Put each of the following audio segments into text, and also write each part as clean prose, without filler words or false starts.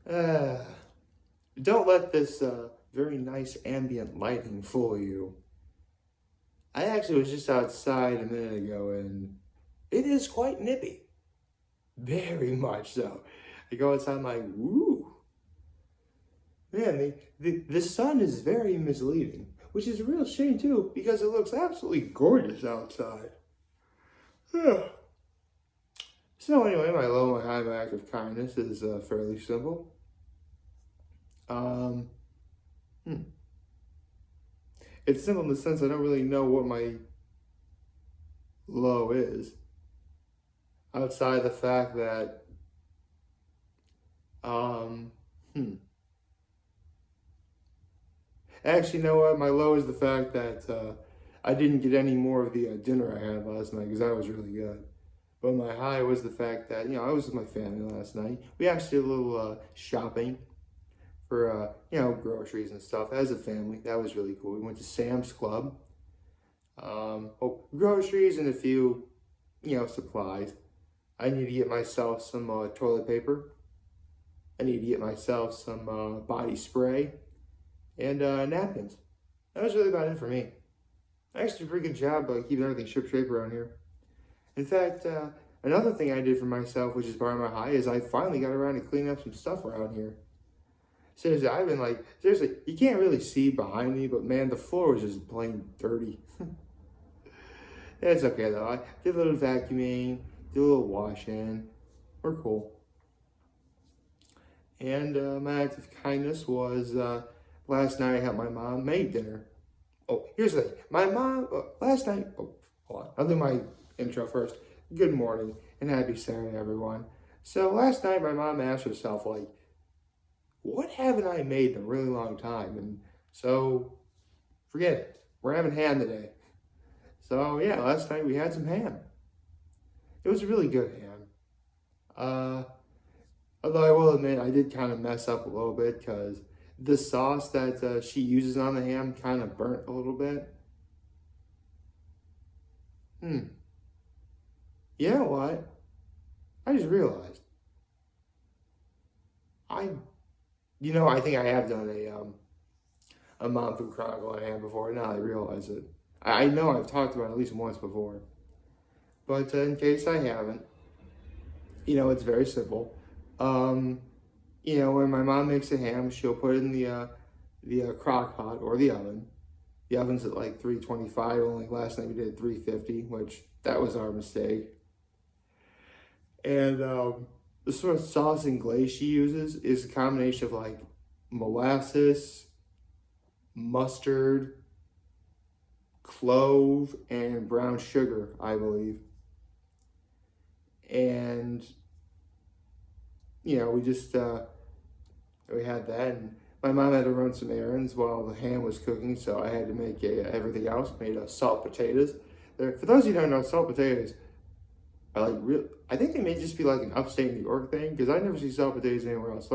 Uh, don't let this very nice ambient lighting fool you. I actually was just outside a minute ago and it is quite nippy. Very much so. I go outside, I'm like, woo. Man, the sun is very misleading, which is a real shame too, because it looks absolutely gorgeous outside. Yeah. So anyway, my low, my high, my act of kindness is fairly simple. Um, hmm. It's simple in the sense I don't really know what my low is, outside the fact that, um, hmm. Actually, you know what? My low is the fact that I didn't get any more of the dinner I had last night because that was really good. But my high was the fact that, I was with my family last night. We actually did a little shopping for, groceries and stuff as a family. That was really cool. We went to Sam's Club. Groceries and a few, supplies. I need to get myself some toilet paper. I need to get myself some body spray and napkins. That was really about it for me. I actually did a pretty good job keeping everything ship shape around here. In fact, another thing I did for myself, which is part of my high, is I finally got around to cleaning up some stuff around here. Seriously, I've been seriously, you can't really see behind me, but man, the floor was just plain dirty. It's okay though. I did a little vacuuming, did a little washing. We're cool. And my act of kindness was last night I helped my mom make dinner. Oh, here's the thing. My mom, last night, hold on. I'll do my intro first. Good morning and happy Saturday, everyone. So last night my mom asked herself, what haven't I made in a really long time? And so, forget it. We're having ham today. So yeah, last night we had some ham. It was really good ham. Although I will admit I did kind of mess up a little bit because the sauce that she uses on the ham kind of burnt a little bit. You know what? I just realized. I, I think I have done a Mom Food Chronicle on ham before. Now I realize it. I know I've talked about it at least once before. But in case I haven't, it's very simple. When my mom makes a ham, she'll put it in the crock pot or the oven. The oven's at 325. Only last night we did 350, which that was our mistake. And the sort of sauce and glaze she uses is a combination of molasses, mustard, clove, and brown sugar, I believe. And we just we had that, and my mom had to run some errands while the ham was cooking, so I had to make everything else. Made salt potatoes. For those of you who don't know, salt potatoes are real. I think they may just be an upstate New York thing because I never see salt potatoes anywhere else.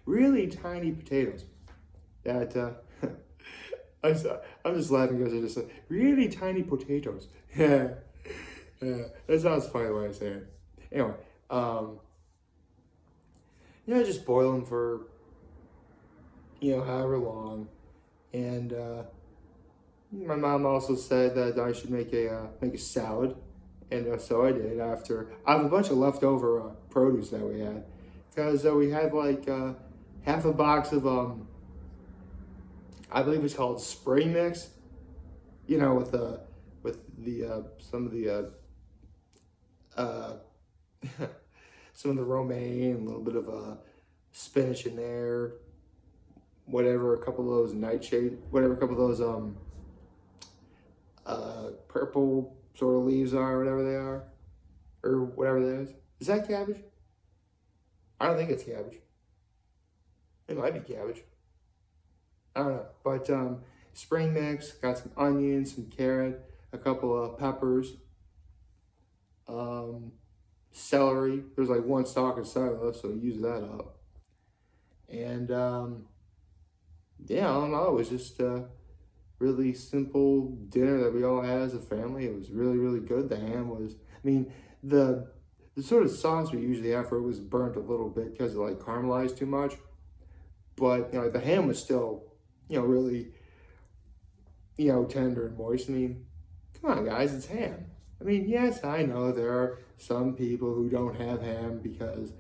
Really tiny potatoes that I'm just laughing because they're just really tiny potatoes. Yeah, that sounds funny the way I say it. Anyway, just boil them for however long, and my mom also said that I should make a salad, and so I did. After I have a bunch of leftover produce that we had, because we had half a box of I believe it's called spring mix, with the some of the some of the romaine, a little bit of spinach in there, whatever, a couple of those nightshade, whatever, a couple of those purple sort of leaves are, whatever they are, or whatever that is. Is that cabbage? I don't think it's cabbage. It might be cabbage. I don't know, but spring mix, got some onions, some carrot, a couple of peppers, celery. There's one stalk of celery, so use that up. And yeah, I don't know. It was just a really simple dinner that we all had as a family. It was really, really good. The ham was, the sort of sauce we usually have for it was burnt a little bit because it caramelized too much. but the ham was still, really, tender and moist. I mean, come on, guys, it's ham. I mean, yes, I know there are some people who don't have ham because,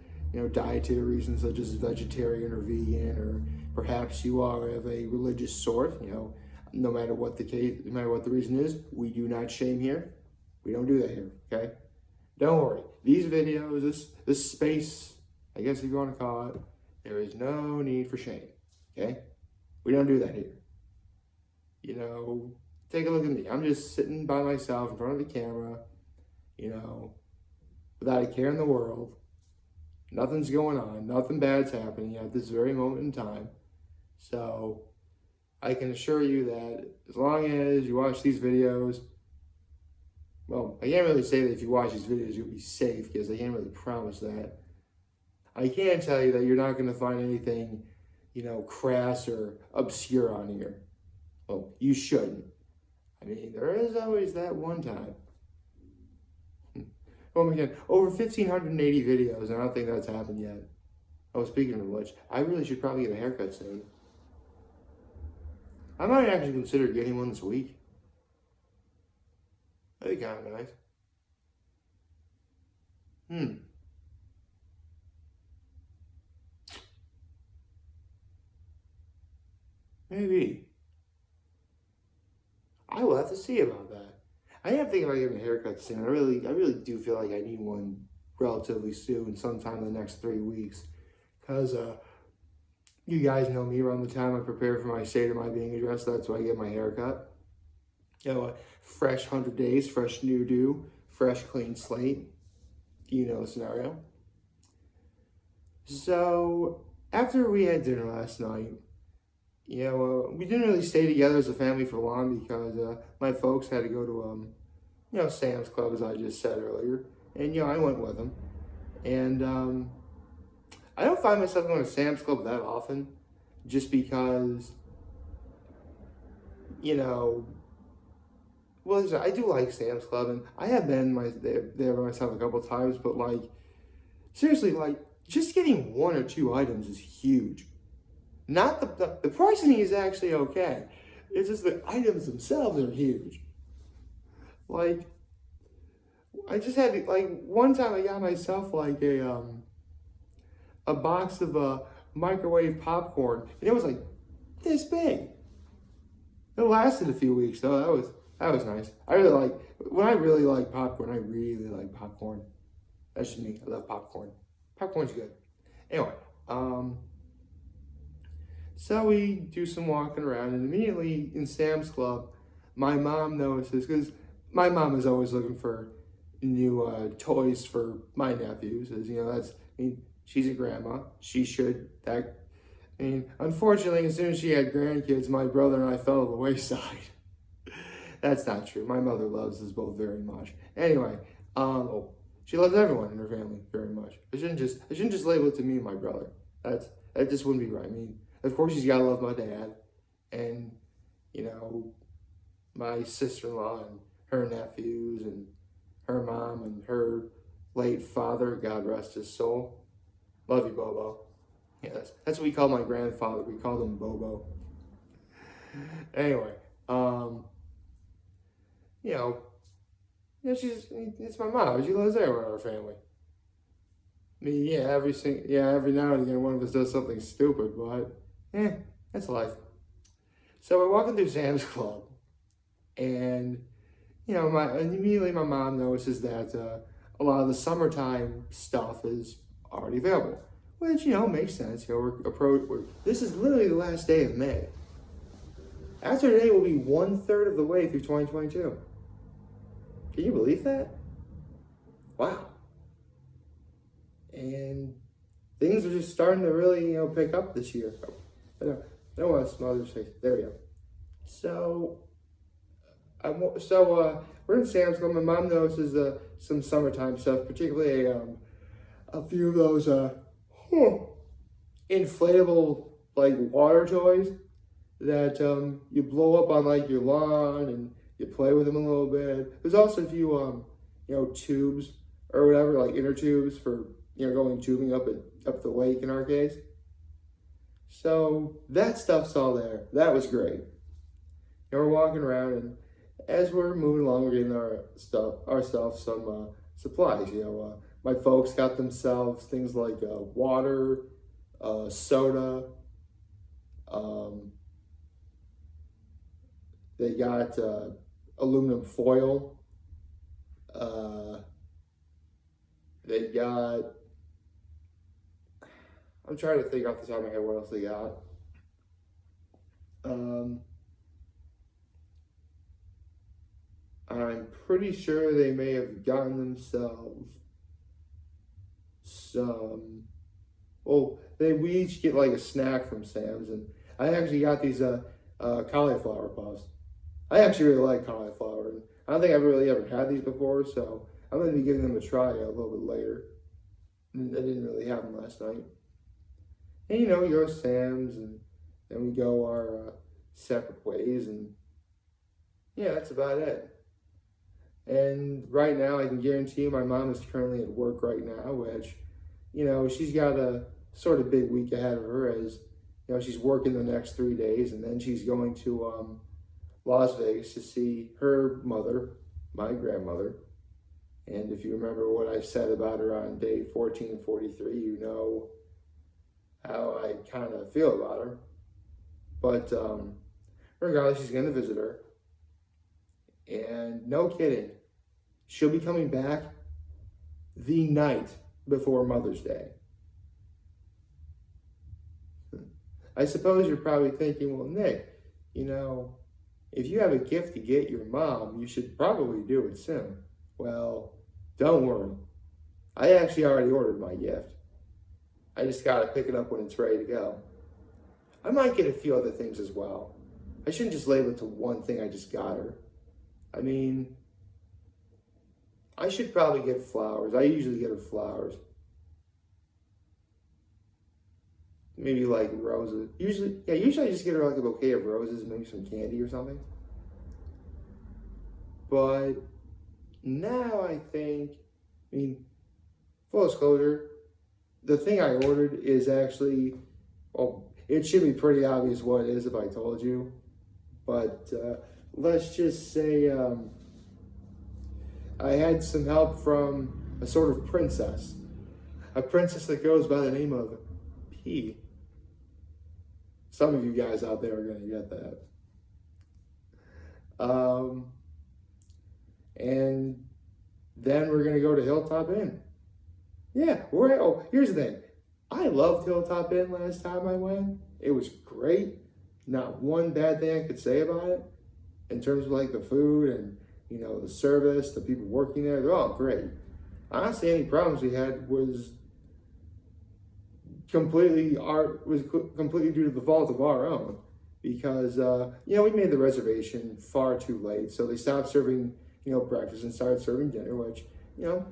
dietary reasons such as vegetarian or vegan, or perhaps you are of a religious sort, no matter what the case, no matter what the reason is, we do not shame here. We don't do that here, okay? Don't worry. These videos, this space, I guess if you want to call it, there is no need for shame, okay? We don't do that here. Take a look at me. I'm just sitting by myself in front of the camera, without a care in the world. Nothing's going on. Nothing bad's happening at this very moment in time. So I can assure you that as long as you watch these videos, well, I can't really say that if you watch these videos, you'll be safe, because I can't really promise that. I can tell you that you're not going to find anything, crass or obscure on here. Well, you shouldn't. I mean, there is always that one time. Oh my God, over 1,580 videos, and I don't think that's happened yet. Oh, speaking of which, I really should probably get a haircut soon. I might actually consider getting one this week. That'd be kind of nice. Maybe. I will have to see about that. I am thinking about getting a haircut soon. I really do feel like I need one relatively soon, sometime in the next 3 weeks. Because you guys know me, around the time I prepare for my State of My Being address, that's when I get my haircut. Fresh 100 days, fresh new do, fresh clean slate. You know the scenario. So, after we had dinner last night, we didn't really stay together as a family for long because my folks had to go to, Sam's Club, as I just said earlier. And, I went with them. And I don't find myself going to Sam's Club that often, just because, well, I do like Sam's Club, and I have been there by myself a couple of times, but, seriously, just getting 1 or 2 items is huge. Not the pricing is actually okay. It's just the items themselves are huge. I just had, one time I got myself, a box of microwave popcorn, and it was, this big. It lasted a few weeks, though. That was nice. When I really like popcorn, I really like popcorn. That's just me. I love popcorn. Popcorn's good. Anyway, so we do some walking around, and immediately in Sam's Club, my mom notices, because my mom is always looking for new toys for my nephews. She's a grandma. She should. Unfortunately, as soon as she had grandkids, my brother and I fell to the wayside. That's not true. My mother loves us both very much. Anyway, she loves everyone in her family very much. I shouldn't just label it to me and my brother. That just wouldn't be right. Of course, she's gotta love my dad, and my sister-in-law and her nephews and her mom and her late father. God rest his soul. Love you, Bobo. Yes, that's what we call my grandfather. We called him Bobo. Anyway, it's my mom. She loves everyone in our family. Every now and again one of us does something stupid, but that's life. So we're walking through Sam's Club, and immediately my mom notices that a lot of the summertime stuff is already available, which makes sense. This is literally the last day of May. After today, we'll be 1/3 of the way through 2022. Can you believe that? Wow. And things are just starting to really, pick up this year. I don't want to smother his face. There we go. So we're in Sam's Club. My mom notices some summertime stuff, particularly a few of those inflatable water toys that you blow up on your lawn and you play with them a little bit. There's also a few tubes or whatever, inner tubes for going tubing up the lake in our case. So that stuff's all there. That was great. And we're walking around, and as we're moving along, we're getting ourselves some supplies. My folks got themselves things like water, soda. Um, they got aluminum foil. Uh, they got. I'm trying to think off the top of my head what else they got. Um, I'm pretty sure they may have gotten themselves some. Oh, we each get like a snack from Sam's, and I actually got these cauliflower puffs. I actually really like cauliflower, and I don't think I've really ever had these before, so I'm going to be giving them a try a little bit later. I didn't really have them last night. And we go to Sam's, and then we go our separate ways, and yeah, that's about it. And right now, I can guarantee you my mom is currently at work right now, which, she's got a sort of big week ahead of her as, she's working the next 3 days, and then she's going to Las Vegas to see her mother, my grandmother. And if you remember what I said about her on day 1443, you know how I kind of feel about her. But regardless, she's going to visit her. And no kidding, she'll be coming back the night before Mother's Day. I suppose you're probably thinking, well, Nick, if you have a gift to get your mom, you should probably do it soon. Well, don't worry. I actually already ordered my gift. I just got to pick it up when it's ready to go. I might get a few other things as well. I shouldn't just label it to one thing I just got her. I mean, I should probably get flowers. I usually get her flowers. Maybe like roses. Usually I just get her like a bouquet of roses, maybe some candy or something. But now I think, full disclosure, the thing I ordered is actually, well, it should be pretty obvious what it is if I told you. But let's just say I had some help from a sort of princess. A princess that goes by the name of P. Some of you guys out there are going to get that. And then we're going to go to Hilltop Inn. Yeah, here's the thing. I loved Hilltop Inn last time I went. It was great. Not one bad thing I could say about it. In terms of like the food and, the service, the people working there, they're all great. Honestly, any problems we had was completely due to the fault of our own, because we made the reservation far too late, so they stopped serving breakfast and started serving dinner, which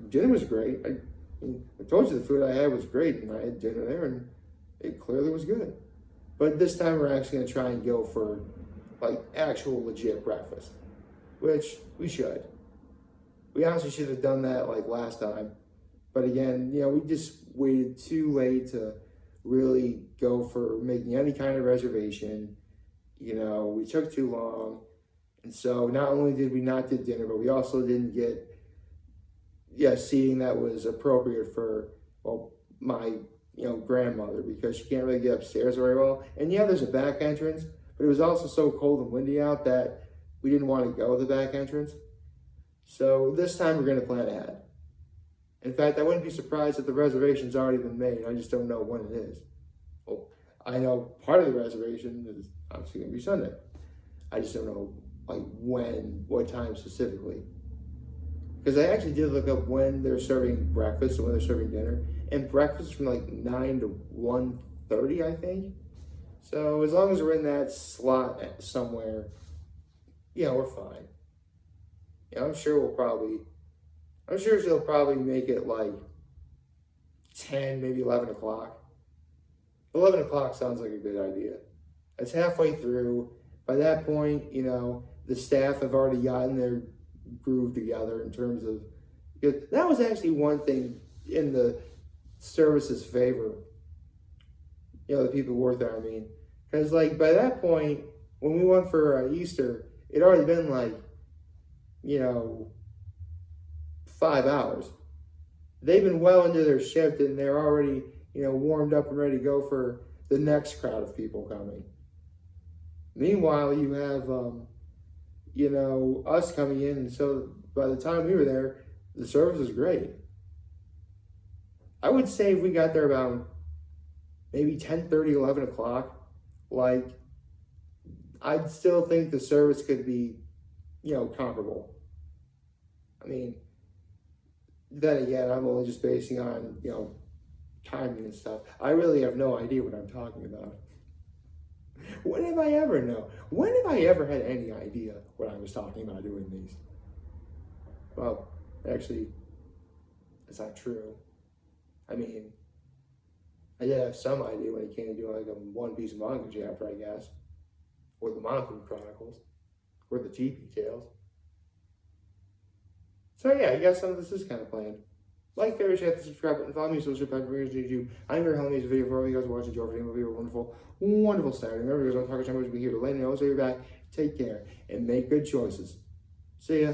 dinner was great. I told you the food I had was great, and I had dinner there, and it clearly was good. But this time we're actually going to try and go for like actual legit breakfast, which we should. We honestly should have done that like last time, but again, we just waited too late to really go for making any kind of reservation. We took too long, and so not only did we not get dinner, but we also didn't get seating that was appropriate for my grandmother, because she can't really get upstairs very well. And there's a back entrance, but it was also so cold and windy out that we didn't want to go to the back entrance. So this time we're going to plan ahead. In fact, I wouldn't be surprised if the reservation's already been made. I just don't know when it is. Well, I know part of the reservation is obviously going to be Sunday. I just don't know what time specifically. Because I actually did look up when they're serving breakfast and when they're serving dinner. And breakfast is from 9 to 1:30, I think. So as long as we're in that slot somewhere, we're fine. I'm sure they'll probably make it 10, maybe 11 o'clock. 11 o'clock sounds like a good idea. It's halfway through. By that point, the staff have already gotten their groove together in terms of, because that was actually one thing in the service's favor. the people who work there, I mean. Because, like, by that point, when we went for Easter, it already been, like, you know, 5 hours. They've been well into their shift, and they're already, warmed up and ready to go for the next crowd of people coming. Meanwhile, you have, us coming in, and so by the time we were there, the service was great. I would say if we got there about maybe 10:30, 11 o'clock, like, I'd still think the service could be, comparable. I mean, then again, I'm only just basing on, timing and stuff. I really have no idea what I'm talking about. When have I ever known? When have I ever had any idea what I was talking about doing these? Well, actually, that's not true. I mean, I did have some idea when it came to doing like a One Piece manga chapter, I guess. Or the Mountain Chronicles. Or the GP Tales. So yeah, I guess some of this is kind of planned. Like, favorite, share, subscribe button, follow me on social media, YouTube. I'm your home, video for all you guys watching. Joe, for a wonderful, wonderful Saturday. Remember, you guys on Target Channel, will be here to let you know. So you're back. Take care and make good choices. See ya.